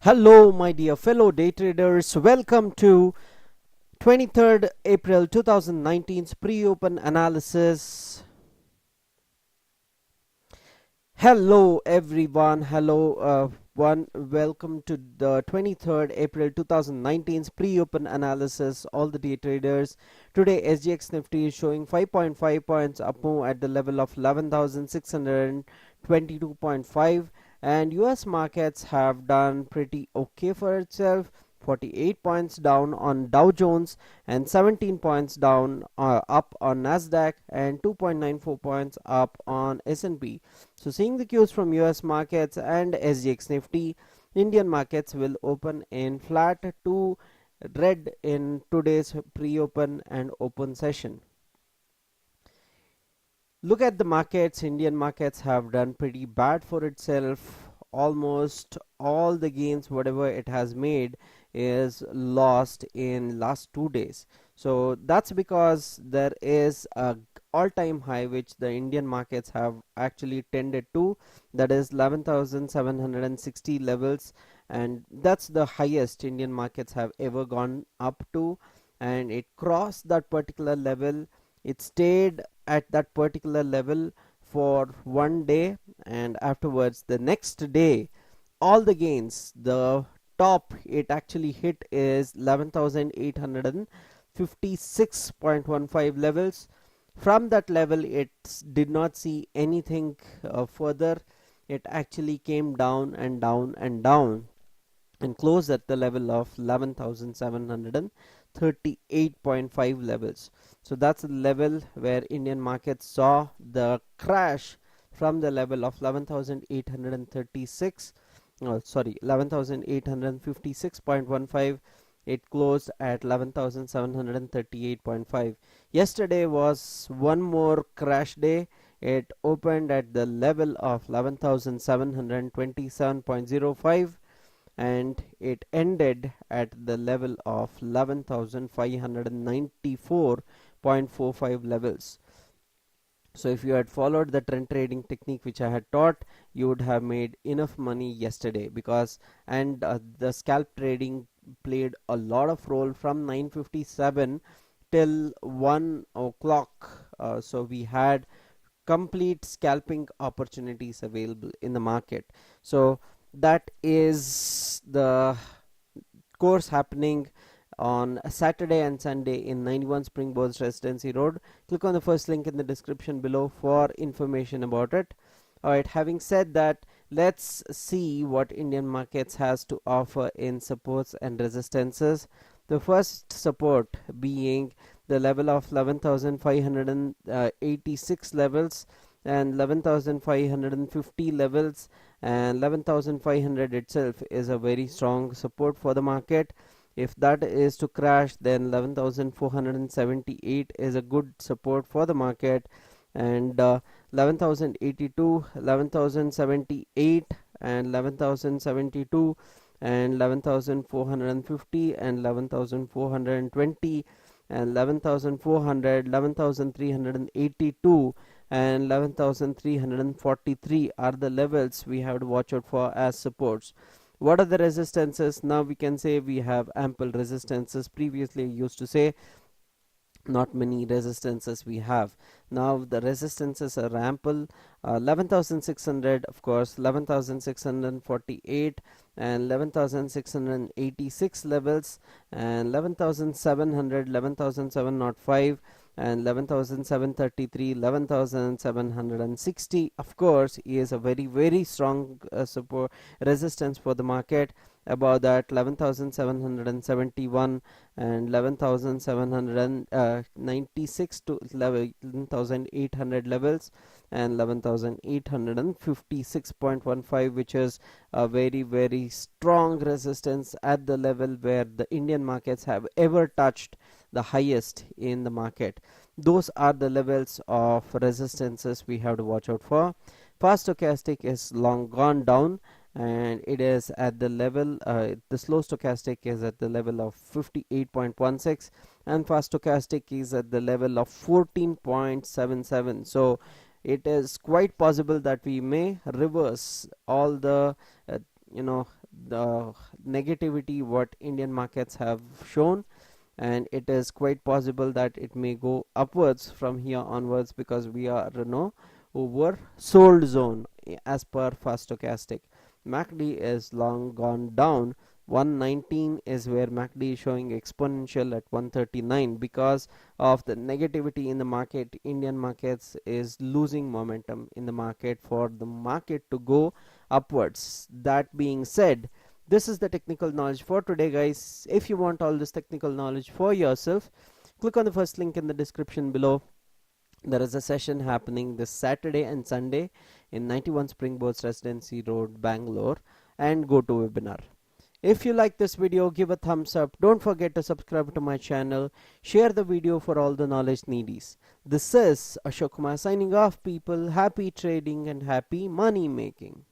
Hello, my dear fellow day traders. Welcome to 23rd April 2019's pre-open analysis. Hello, everyone. Hello, welcome to the 23rd April 2019's pre-open analysis. All the day traders. Today, SGX Nifty is showing 5.5 points up move at the level of 11,622.5. And US markets have done pretty okay for itself. 48 points down on Dow Jones and 17 points down up on Nasdaq and 2.94 points up on S&P. So seeing the cues from US markets and SGX Nifty, Indian markets will open in flat to red in today's pre-open and open session. Look at the markets. Indian markets have done pretty bad for itself. Almost all the gains whatever it has made is lost in last 2 days. So that's because there is a all-time high which the Indian markets have actually tended to, that is 11,760 levels, and that's the highest Indian markets have ever gone up to, and it crossed that particular level. It stayed at that particular level for one day, and afterwards the next day all the gains, the top it actually hit is 11,856.15 levels. From that level it did not see anything further. It actually came down and down and down and closed at the level of 11,738.5 levels. So that's the level where Indian markets saw the crash from the level of 11,836. 11,856.15. It closed at 11,738.5. Yesterday was one more crash day. It opened at the level of 11,727.05 and it ended at the level of 11,594.45 levels. So if you had followed the trend trading technique which I had taught, you would have made enough money yesterday, because the scalp trading played a lot of role from 9:57 till 1 o'clock. So we had complete scalping opportunities available in the market. So that is the course happening on Saturday and Sunday in 91 Springboards Residency Road. Click on the first link in the description below for information about it. Alright, having said that, let's see what Indian markets has to offer in supports and resistances. The first support being the level of 11,586 levels and 11,550 levels, and 11,500 itself is a very strong support for the market. If that is to crash, then 11,478 is a good support for the market, and 11,082, 11,078 and 11,072 and 11,450 and 11,420 and 11,400, 11,382 and 11,343 are the levels we have to watch out for as supports. What are the resistances? Now we can say we have ample resistances. Previously I used to say not many resistances we have. Now the resistances are ample. 11,600, of course, 11,648 and 11,686 levels, and 11,700, 11,705 and 11,733, 11,760 of course is a very strong support resistance for the market. Above that 11,771 and 11,796 to 11,800 levels, and 11,856.15, which is a very strong resistance at the level where the Indian markets have ever touched the highest in the market. Those are the levels of resistances we have to watch out for. Fast stochastic is long gone down, and it is at the level the slow stochastic is at the level of 58.16, and fast stochastic is at the level of 14.77. so it is quite possible that we may reverse all the the negativity what Indian markets have shown, and it is quite possible that it may go upwards from here onwards, because we are over sold zone as per fast stochastic. MACD is long gone down. 119 is where MACD is showing exponential at 139 because of the negativity in the market. Indian markets is losing momentum in the market for the market to go upwards. That being said, this is the technical knowledge for today, guys. If you want all this technical knowledge for yourself, click on the first link in the description below. There is a session happening this Saturday and Sunday in 91 Springboards Residency Road, Bangalore, and go to webinar. If you like this video, give a thumbs up. Don't forget to subscribe to my channel. Share the video for all the knowledge needies. This is Ashok Kumar signing off, people. Happy trading and happy money making.